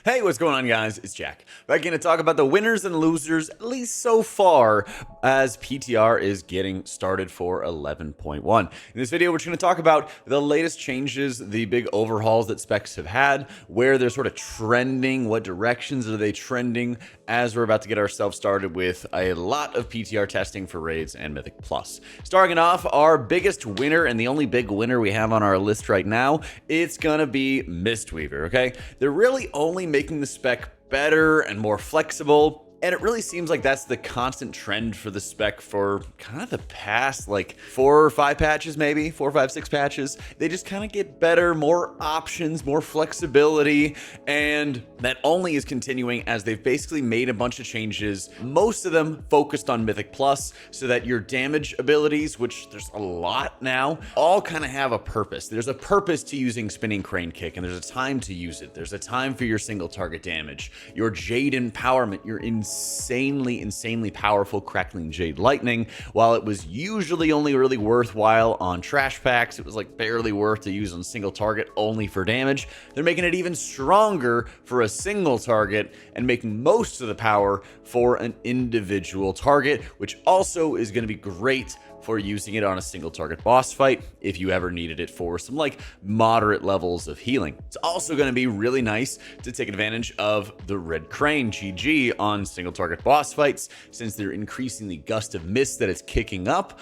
Hey, what's going on, guys? It's Jack. Back in to talk about the winners and losers, at least so far, as PTR is getting started for 11.1. In this video, we're just going to talk about the latest changes, the big overhauls that specs have had, where they're sort of trending, what directions are they trending, as we're about to get ourselves started with a lot of PTR testing for Raids and Mythic Plus. Starting off, our biggest winner, and the only big winner we have on our list right now, it's going to be Mistweaver, okay? They're really only making the spec better and more flexible, and it really seems like that's the constant trend for the spec for kind of the past like 4 or 5 patches, maybe 4, 5, 6 patches. They just kind of get better, more options, more flexibility, and that only is continuing as they've basically made a bunch of changes, most of them focused on Mythic Plus, so that your damage abilities, which there's a lot now, all kind of have a purpose. There's a purpose to using Spinning Crane Kick, and there's a time to use it. There's a time for your single target damage, your Jade Empowerment, your insanely powerful Crackling Jade Lightning. While it was usually only really worthwhile on trash packs, it was like barely worth to use on single target only for damage. They're making it even stronger for a single target and making most of the power for an individual target, which also is going to be great for using it on a single target boss fight if you ever needed it for some like moderate levels of healing. It's also going to be really nice to take advantage of the Red Crane GG on single target boss fights, since they're increasing the gust of mist that it's kicking up,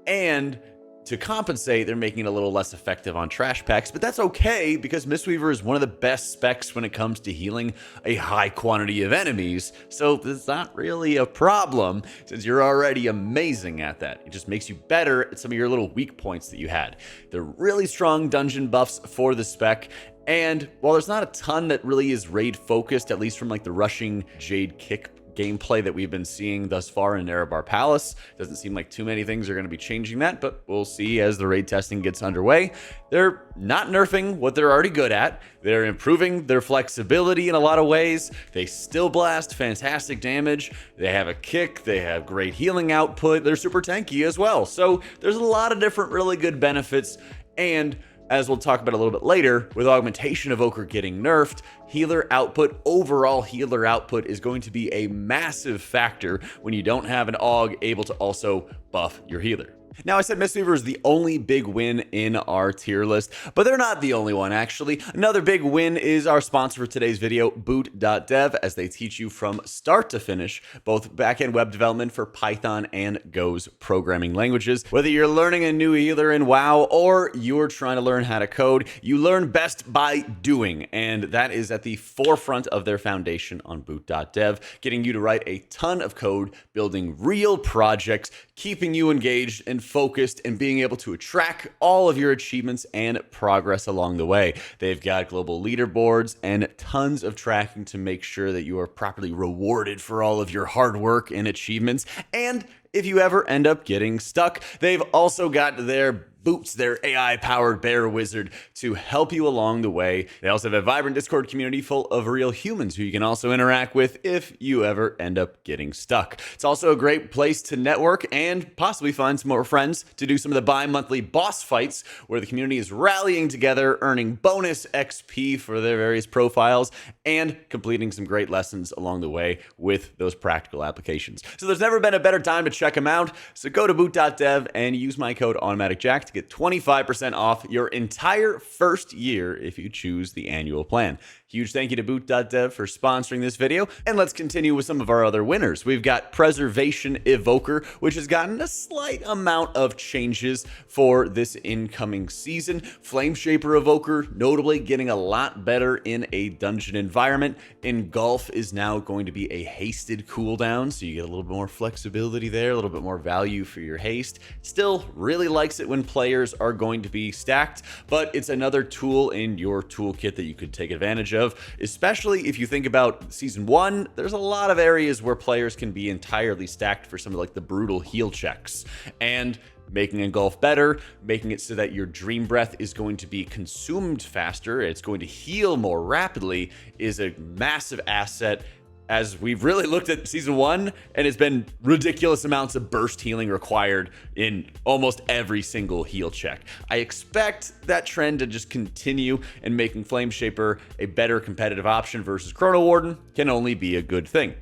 and to compensate, they're making it a little less effective on trash packs, but that's okay because Mistweaver is one of the best specs when it comes to healing a high quantity of enemies, so it's not really a problem since you're already amazing at that. It just makes you better at some of your little weak points that you had. They're really strong dungeon buffs for the spec, and while there's not a ton that really is raid focused, at least from like the rushing Jade Kick gameplay that we've been seeing thus far in Erebar Palace, doesn't seem like too many things are going to be changing that, but we'll see as the raid testing gets underway. They're not nerfing what they're already good at. They're improving their flexibility in a lot of ways. They still blast fantastic damage. They have a kick. They have great healing output. They're super tanky as well. So there's a lot of different really good benefits, and as we'll talk about a little bit later, with Augmentation Evoker getting nerfed, healer output, overall healer output, is going to be a massive factor when you don't have an Aug able to also buff your healer. Now, I said Mistweaver is the only big win in our tier list, but they're not the only one, actually. Another big win is our sponsor for today's video, Boot.dev, as they teach you from start to finish, both backend web development for Python and Go's programming languages. Whether you're learning a new healer in WoW or you're trying to learn how to code, you learn best by doing, and that is at the forefront of their foundation on Boot.dev, getting you to write a ton of code, building real projects, keeping you engaged and focused, and being able to track all of your achievements and progress along the way. They've got global leaderboards and tons of tracking to make sure that you are properly rewarded for all of your hard work and achievements. And if you ever end up getting stuck, they've also got their Boots, their AI-powered bear wizard, to help you along the way. They also have a vibrant Discord community full of real humans who you can also interact with if you ever end up getting stuck. It's also a great place to network and possibly find some more friends to do some of the bi-monthly boss fights where the community is rallying together, earning bonus XP for their various profiles, and completing some great lessons along the way with those practical applications. So there's never been a better time to check them out. So go to boot.dev and use my code AutomaticJak to get 25% off your entire first year if you choose the annual plan. Huge thank you to Boot.dev for sponsoring this video, and let's continue with some of our other winners. We've got Preservation Evoker, which has gotten a slight amount of changes for this incoming season. Flameshaper Evoker, notably getting a lot better in a dungeon environment. Engulf is now going to be a hasted cooldown, so you get a little bit more flexibility there, a little bit more value for your haste. Still really likes it when players are going to be stacked, but it's another tool in your toolkit that you could take advantage of, especially if you think about Season 1, there's a lot of areas where players can be entirely stacked for some of like the brutal heal checks, and making Engulf better, making it so that your Dream Breath is going to be consumed faster, it's going to heal more rapidly, is a massive asset as we've really looked at season 1, and it's been ridiculous amounts of burst healing required in almost every single heal check. I expect that trend to just continue, and making Flame Shaper a better competitive option versus Chrono Warden can only be a good thing.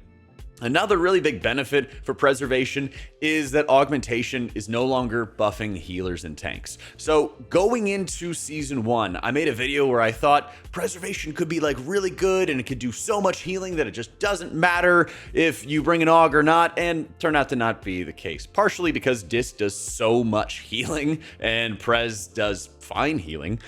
Another really big benefit for preservation is that augmentation is no longer buffing healers and tanks. So going into season 1, I made a video where I thought preservation could be like really good and it could do so much healing that it just doesn't matter if you bring an aug or not, and turned out to not be the case. Partially because disc does so much healing and pres does fine healing.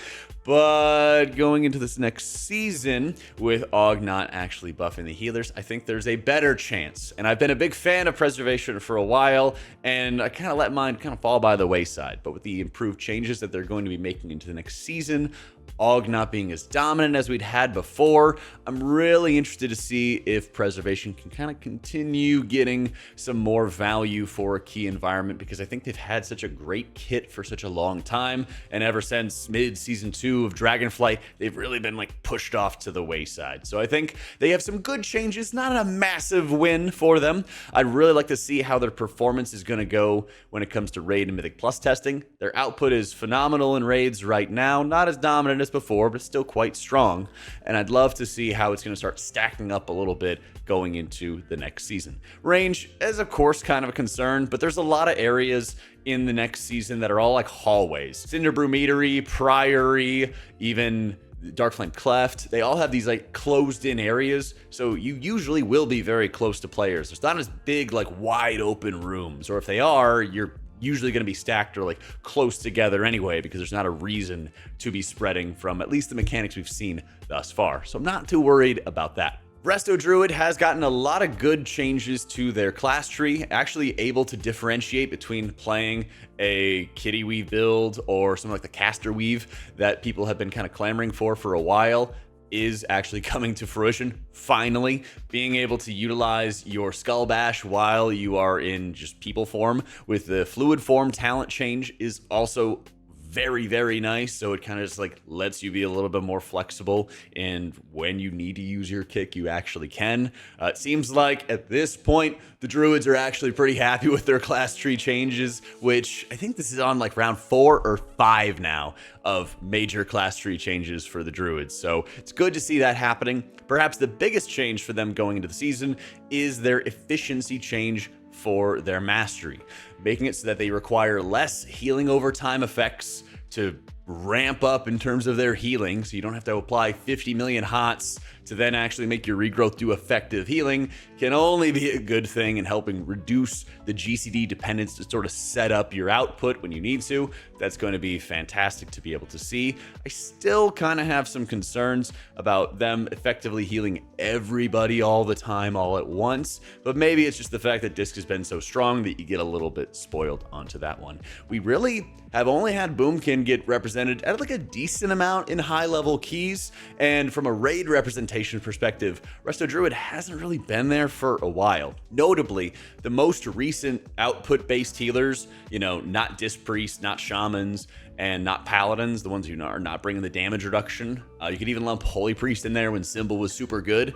But going into this next season, with Aug not actually buffing the healers, I think there's a better chance. And I've been a big fan of preservation for a while, and I kind of let mine kind of fall by the wayside. But with the improved changes that they're going to be making into the next season, Aug not being as dominant as we'd had before, I'm really interested to see if preservation can kind of continue getting some more value for a key environment, because I think they've had such a great kit for such a long time, and ever since mid-season 2 of Dragonflight, they've really been like pushed off to the wayside. So I think they have some good changes, not a massive win for them. I'd really like to see how their performance is going to go when it comes to Raid and Mythic Plus testing. Their output is phenomenal in Raids right now, not as dominant as before, but still quite strong, and I'd love to see how it's going to start stacking up a little bit going into the next season. Range is of course kind of a concern, but there's a lot of areas in the next season that are all like hallways. Cinderbrew Meadery, Priory, even Darkflame Cleft, they all have these like closed in areas, so you usually will be very close to players. There's not as big like wide open rooms, or if they are, you're usually going to be stacked or like close together anyway, because there's not a reason to be spreading from at least the mechanics we've seen thus far. So I'm not too worried about that. Resto Druid has gotten a lot of good changes to their class tree, actually able to differentiate between playing a Kitty Weave build or something like the Caster Weave that people have been kind of clamoring for a while is actually coming to fruition. Finally, being able to utilize your Skull Bash while you are in just people form with the fluid form talent change is also very, very nice. So it kind of just like lets you be a little bit more flexible, and when you need to use your kick, you actually can. It seems like at this point, the Druids are actually pretty happy with their class tree changes, which I think this is on like round 4 or 5 now of major class tree changes for the Druids. So it's good to see that happening. Perhaps the biggest change for them going into the season is their efficiency change for their mastery, making it so that they require less healing over time effects to ramp up in terms of their healing, so you don't have to apply 50 million hots to then actually make your regrowth do effective healing, can only be a good thing in helping reduce the GCD dependence to sort of set up your output when you need to. That's going to be fantastic to be able to see. I still kind of have some concerns about them effectively healing everybody all the time all at once, but maybe it's just the fact that Disc has been so strong that you get a little bit spoiled onto that one. We really have only had Boomkin get represented at like a decent amount in high level keys, and from a raid representation perspective, Resto Druid hasn't really been there for a while. Notably, the most recent output based healers, you know, not Disc Priests, not Shamans, and not Paladins, the ones who are not bringing the damage reduction. You could even lump Holy Priest in there when Symbol was super good.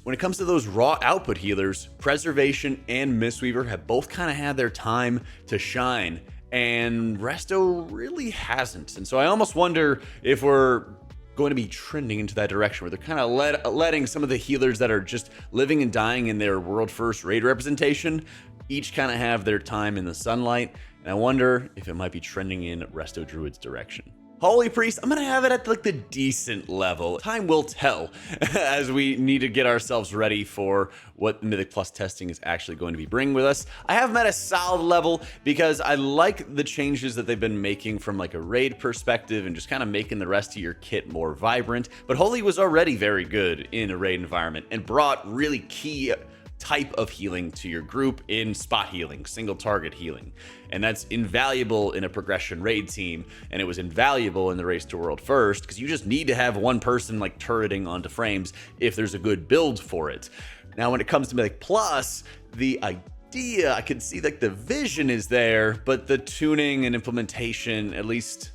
When it comes to those raw output healers, Preservation and Mistweaver have both kind of had their time to shine, and Resto really hasn't. And so I almost wonder if we're going to be trending into that direction where they're kind of letting some of the healers that are just living and dying in their world first raid representation each kind of have their time in the sunlight. And I wonder if it might be trending in Resto Druid's direction. Holy Priest, I'm going to have it at like the decent level. Time will tell as we need to get ourselves ready for what Mythic Plus testing is actually going to be bringing with us. I have them at a solid level because I like the changes that they've been making from like a raid perspective and just kind of making the rest of your kit more vibrant. But Holy was already very good in a raid environment and brought really key type of healing to your group in spot healing, single target healing. And that's invaluable in a progression raid team, and it was invaluable in the Race to World First because you just need to have one person like turreting onto frames if there's a good build for it. Now when it comes to Mythic Plus, the idea, I can see like the vision is there, but the tuning and implementation, at least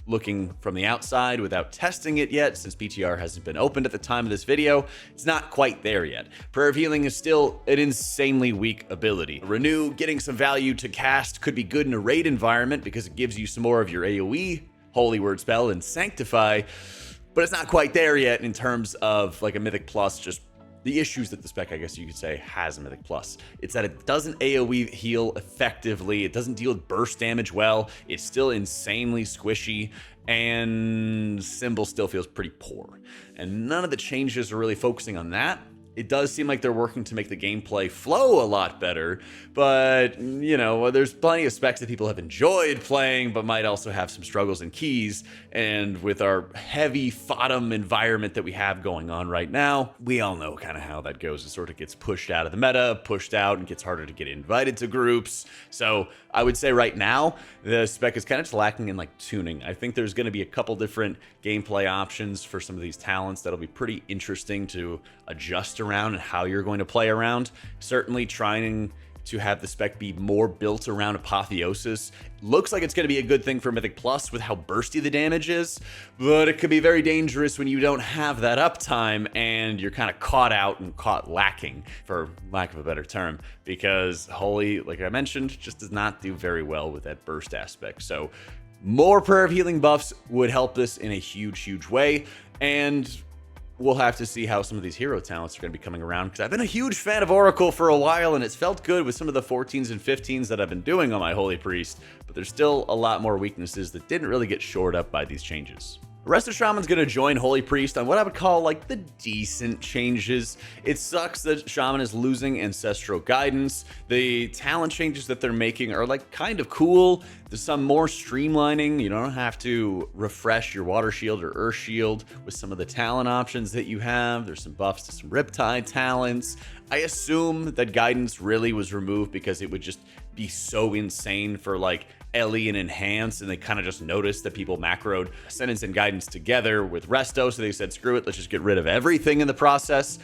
looking from the outside without testing it yet, since PTR hasn't been opened at the time of this video, it's not quite there yet. Prayer of Healing is still an insanely weak ability. Renew, getting some value to cast, could be good in a raid environment because it gives you some more of your AoE, Holy Word spell, and Sanctify, but it's not quite there yet in terms of like a Mythic Plus, just the issues that the spec, I guess you could say, has a Mythic Plus. It's that it doesn't AoE heal effectively, it doesn't deal with burst damage well, it's still insanely squishy, and Symbol still feels pretty poor. And none of the changes are really focusing on that. It does seem like they're working to make the gameplay flow a lot better, but, you know, there's plenty of specs that people have enjoyed playing, but might also have some struggles and keys. And with our heavy FOTM environment that we have going on right now, we all know kind of how that goes. It sort of gets pushed out of the meta, pushed out, and gets harder to get invited to groups. So I would say right now, the spec is kind of just lacking in like tuning. I think there's going to be a couple different gameplay options for some of these talents that'll be pretty interesting to adjust around and how you're going to play around. Certainly trying to have the spec be more built around Apotheosis. Looks like it's going to be a good thing for Mythic Plus with how bursty the damage is, but it could be very dangerous when you don't have that uptime and you're kind of caught out and caught lacking, for lack of a better term, because Holy, like I mentioned, just does not do very well with that burst aspect. So more Prayer of Healing buffs would help this in a huge way, and we'll have to see how some of these hero talents are going to be coming around, because I've been a huge fan of Oracle for a while, and it's felt good with some of the 14s and 15s that I've been doing on my Holy Priest, but there's still a lot more weaknesses that didn't really get shored up by these changes. Resto Shaman's going to join Holy Priest on what I would call like the decent changes. It sucks that Shaman is losing Ancestral Guidance. The talent changes that they're making are like kind of cool. There's some more streamlining. You don't have to refresh your Water Shield or Earth Shield with some of the talent options that you have. There's some buffs to some Riptide talents. I assume that Guidance really was removed because it would just be so insane for like Ellie and Enhance, and they kind of just noticed that people macroed Ascendance and Guidance together with Resto, so they said, screw it, let's just get rid of everything in the process.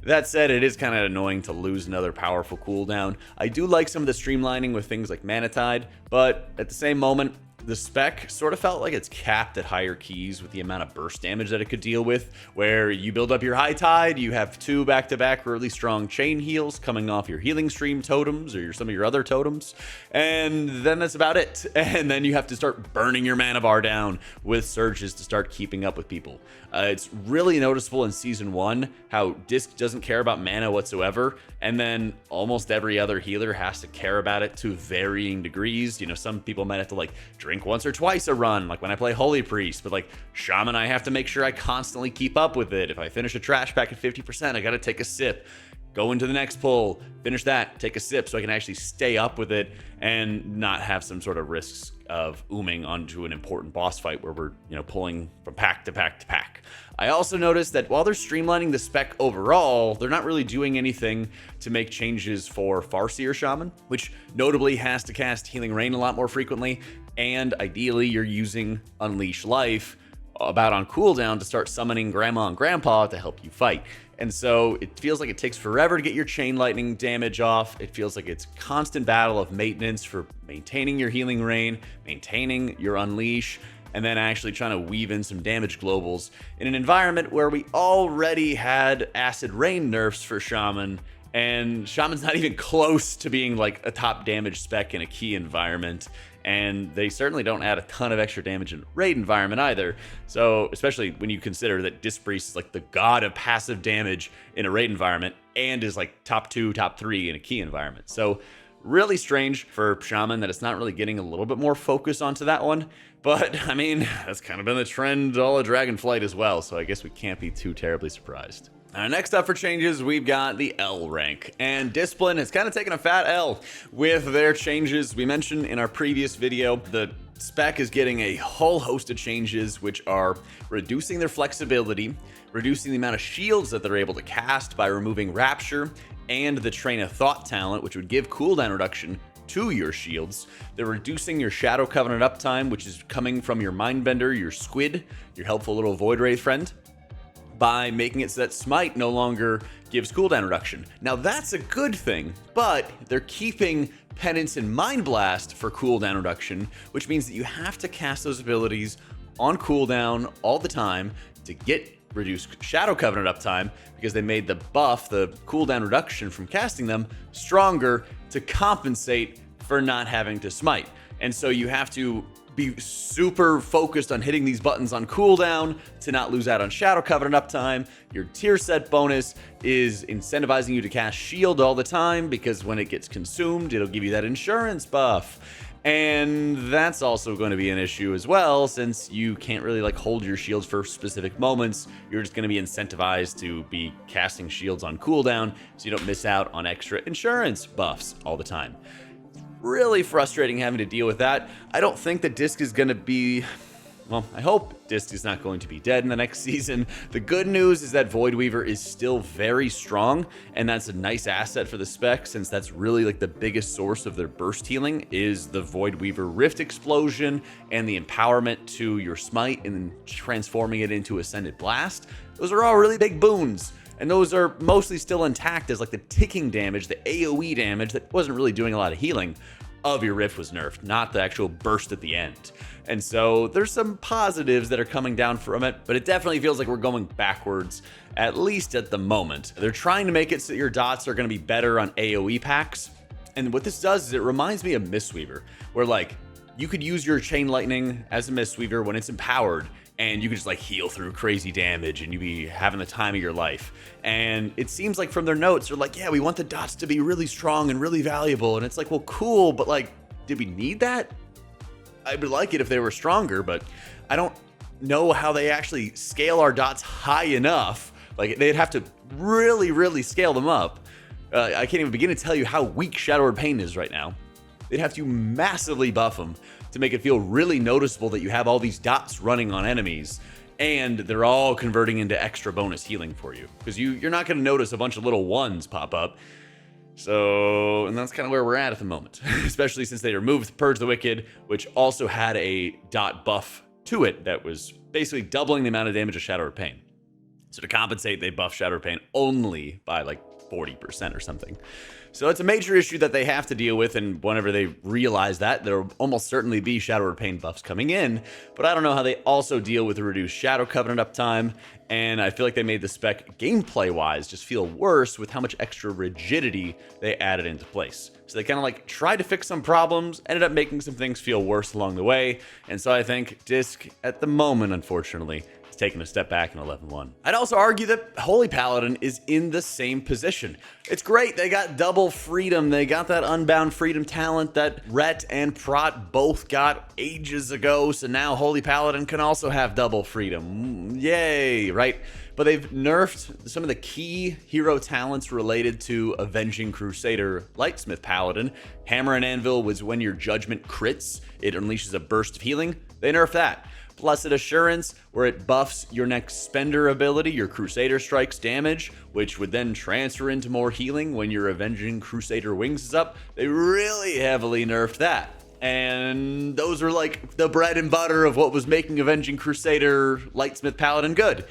That said, it is kind of annoying to lose another powerful cooldown. I do like some of the streamlining with things like Mana Tide, but at the same moment, the spec sort of felt like it's capped at higher keys with the amount of burst damage that it could deal with, where you build up your High Tide, you have 2 back-to-back really strong chain heals coming off your Healing Stream totems or some of your other totems, and then that's about it. And then you have to start burning your mana bar down with surges to start keeping up with people. It's really noticeable in Season 1 how Disc doesn't care about mana whatsoever, and then almost every other healer has to care about it to varying degrees. You know, some people might have to like drink once or twice a run, like when I play Holy Priest, but like Shaman, I have to make sure I constantly keep up with it. If I finish a trash pack at 50%, I gotta take a sip, go into the next pull, finish that, take a sip, so I can actually stay up with it and not have some sort of risks of ooming onto an important boss fight where we're, you know, pulling from pack to pack to pack. I also noticed that while they're streamlining the spec overall, they're not really doing anything to make changes for Farseer Shaman, which notably has to cast Healing Rain a lot more frequently, and ideally you're using Unleash Life about on cooldown to start summoning Grandma and Grandpa to help you fight. And so it feels like it takes forever to get your Chain Lightning damage off. It feels like it's constant battle of maintenance for maintaining your Healing Rain, maintaining your Unleash, and then actually trying to weave in some damage globals in an environment where we already had Acid Rain nerfs for Shaman, and Shaman's not even close to being like a top damage spec in a key environment. And they certainly don't add a ton of extra damage in a raid environment either. So, especially when you consider that Disc Priest is like the god of passive damage in a raid environment and is like top 2, top 3 in a key environment. So, really strange for Shaman that it's not really getting a little bit more focus onto that one. But, I mean, that's kind of been the trend all of Dragonflight as well, so I guess we can't be too terribly surprised. Next up for changes, we've got the L rank, and Discipline has kind of taken a fat L with their changes. We mentioned in our previous video, the spec is getting a whole host of changes, which are reducing their flexibility, reducing the amount of shields that they're able to cast by removing Rapture, and the Train of Thought talent, which would give cooldown reduction to your shields. They're reducing your Shadow Covenant uptime, which is coming from your Mindbender, your Squid, your helpful little Void Wraith friend. by making it so that Smite no longer gives cooldown reduction. Now that's a good thing, but they're keeping Penance and Mind Blast for cooldown reduction, which means that you have to cast those abilities on cooldown all the time to get reduced Shadow Covenant uptime, because they made the buff, the cooldown reduction from casting them, stronger to compensate for not having to smite. And so you have to be super focused on hitting these buttons on cooldown to not lose out on Shadow Covenant uptime. Your tier set bonus is incentivizing you to cast Shield all the time, because when it gets consumed, it'll give you that insurance buff. And that's also going to be an issue as well, since you can't really like hold your shields for specific moments. You're just going to be incentivized to be casting shields on cooldown so you don't miss out on extra insurance buffs all the time. Really frustrating having to deal with that. I don't think that Disc is going to be... Well, I hope Disc is not going to be dead in the next season. The good news is that Voidweaver is still very strong, and that's a nice asset for the spec, since that's really like the biggest source of their burst healing is the Voidweaver Rift Explosion and the empowerment to your Smite and transforming it into Ascended Blast. Those are all really big boons, and those are mostly still intact as like the ticking damage, the AoE damage that wasn't really doing a lot of healing of your Rift was nerfed, not the actual burst at the end. And so there's some positives that are coming down from it, but it definitely feels like we're going backwards, at least at the moment. They're trying to make it so that your dots are going to be better on AoE packs. And what this does is it reminds me of Mistweaver, where like you could use your Chain Lightning as a Mistweaver when it's empowered, and you could just like heal through crazy damage and you'd be having the time of your life. And it seems like from their notes, they're like, yeah, we want the dots to be really strong and really valuable. And it's like, well, cool, but like, did we need that? I would like it if they were stronger, but I don't know how they actually scale our dots high enough. Like they'd have to really, really scale them up. I can't even begin to tell you how weak Shadowed Pain is right now. They'd have to massively buff them to make it feel really noticeable that you have all these dots running on enemies and they're all converting into extra bonus healing for you, because you're not going to notice a bunch of little ones pop up. So, and that's kind of where we're at the moment, especially since they removed Purge the Wicked, which also had a dot buff to it that was basically doubling the amount of damage of Shadowed Pain. So to compensate, they buffed Shadowed Pain only by like 40% or something. So it's a major issue that they have to deal with, and whenever they realize that, there'll almost certainly be Shadowed Pain buffs coming in, but I don't know how they also deal with the reduced Shadow Covenant uptime, and I feel like they made the spec gameplay-wise just feel worse with how much extra rigidity they added into place. So they kind of like tried to fix some problems, ended up making some things feel worse along the way, and so I think Disc, at the moment, unfortunately, taking a step back in 11-1. I'd also argue that Holy Paladin is in the same position. It's great, they got double freedom, they got that Unbound Freedom talent that Rhett and Prot both got ages ago, so now Holy Paladin can also have double freedom. Yay, right? But they've nerfed some of the key hero talents related to Avenging Crusader Lightsmith Paladin. Hammer and Anvil was when your judgment crits, it unleashes a burst of healing. They nerfed that. Blessed Assurance, where it buffs your next spender ability, your Crusader Strikes damage, which would then transfer into more healing when your Avenging Crusader Wings is up. They really heavily nerfed that. And those were like the bread and butter of what was making Avenging Crusader Lightsmith Paladin good.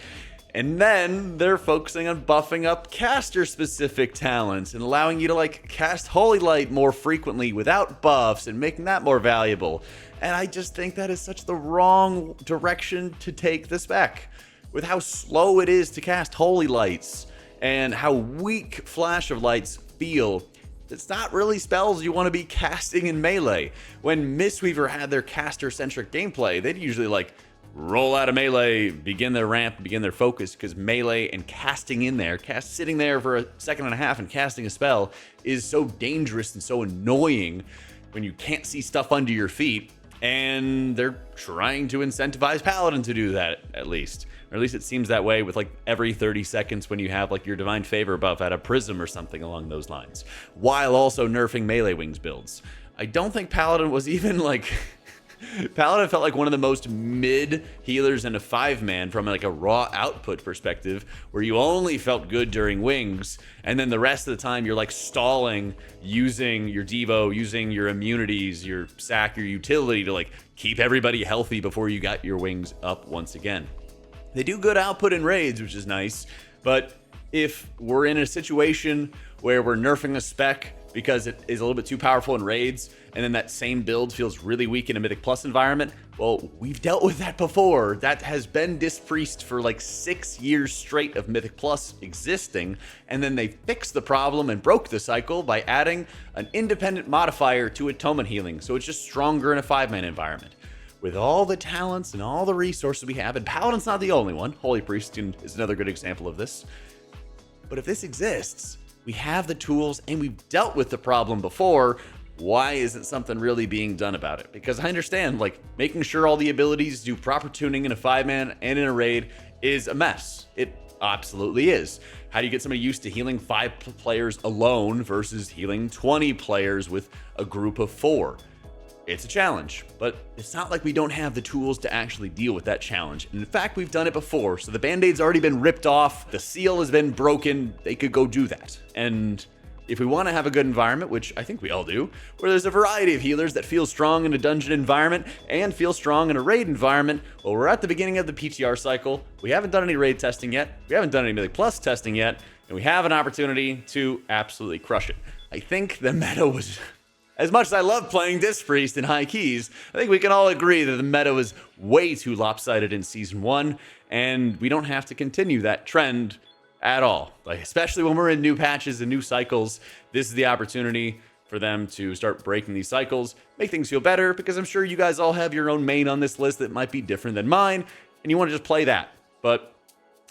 And then they're focusing on buffing up caster-specific talents and allowing you to like cast Holy Light more frequently without buffs and making that more valuable. And I just think that is such the wrong direction to take the spec. With how slow it is to cast Holy Lights and how weak Flash of Lights feel, it's not really spells you want to be casting in melee. When Mistweaver had their caster-centric gameplay, they'd usually like roll out of melee, begin their ramp, begin their focus, because melee and casting in there, sitting there for a second and a half and casting a spell is so dangerous and so annoying when you can't see stuff under your feet, and they're trying to incentivize Paladin to do that, at least. Or at least it seems that way with like every 30 seconds when you have like your Divine Favor buff at a Prism or something along those lines, while also nerfing melee wings builds. I don't think Paladin was even like... Paladin felt like one of the most mid healers in a 5-man from like a raw output perspective, where you only felt good during wings, and then the rest of the time you're like stalling, using your Devo, using your immunities, your sack, your utility to like keep everybody healthy before you got your wings up once again. They do good output in raids, which is nice, but if we're in a situation where we're nerfing a spec because it is a little bit too powerful in raids, and then that same build feels really weak in a Mythic Plus environment, well, we've dealt with that before. That has been Dispriest for like 6 years straight of Mythic Plus existing, and then they fixed the problem and broke the cycle by adding an independent modifier to Atonement Healing, so it's just stronger in a 5-man environment. With all the talents and all the resources we have, and Paladin's not the only one, Holy Priest is another good example of this, but if this exists, we have the tools and we've dealt with the problem before. Why isn't something really being done about it? Because I understand, like, making sure all the abilities do proper tuning in a 5-man and in a raid is a mess. It absolutely is. How do you get somebody used to healing 5 players alone versus healing 20 players with a group of 4? It's a challenge, but it's not like we don't have the tools to actually deal with that challenge. And in fact, we've done it before, so the Band-Aid's already been ripped off, the seal has been broken, they could go do that. And if we want to have a good environment, which I think we all do, where there's a variety of healers that feel strong in a dungeon environment and feel strong in a raid environment, well, we're at the beginning of the PTR cycle, we haven't done any raid testing yet, we haven't done any Mythic Plus testing yet, and we have an opportunity to absolutely crush it. I think the meta was... As much as I love playing Dispriest in high keys, I think we can all agree that the meta was way too lopsided in Season 1, and we don't have to continue that trend at all. Like, especially when we're in new patches and new cycles, this is the opportunity for them to start breaking these cycles, make things feel better, because I'm sure you guys all have your own main on this list that might be different than mine, and you want to just play that. But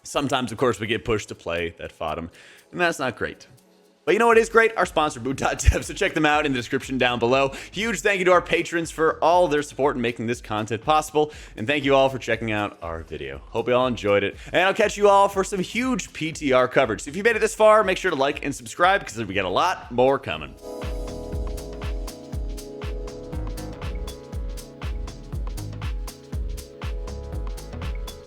sometimes, of course, we get pushed to play that FODM, and that's not great. But you know what is great? Our sponsor, Boot.dev, so check them out in the description down below. Huge thank you to our patrons for all their support in making this content possible, and thank you all for checking out our video. Hope you all enjoyed it, and I'll catch you all for some huge PTR coverage. So if you made it this far, make sure to like and subscribe, because we got a lot more coming.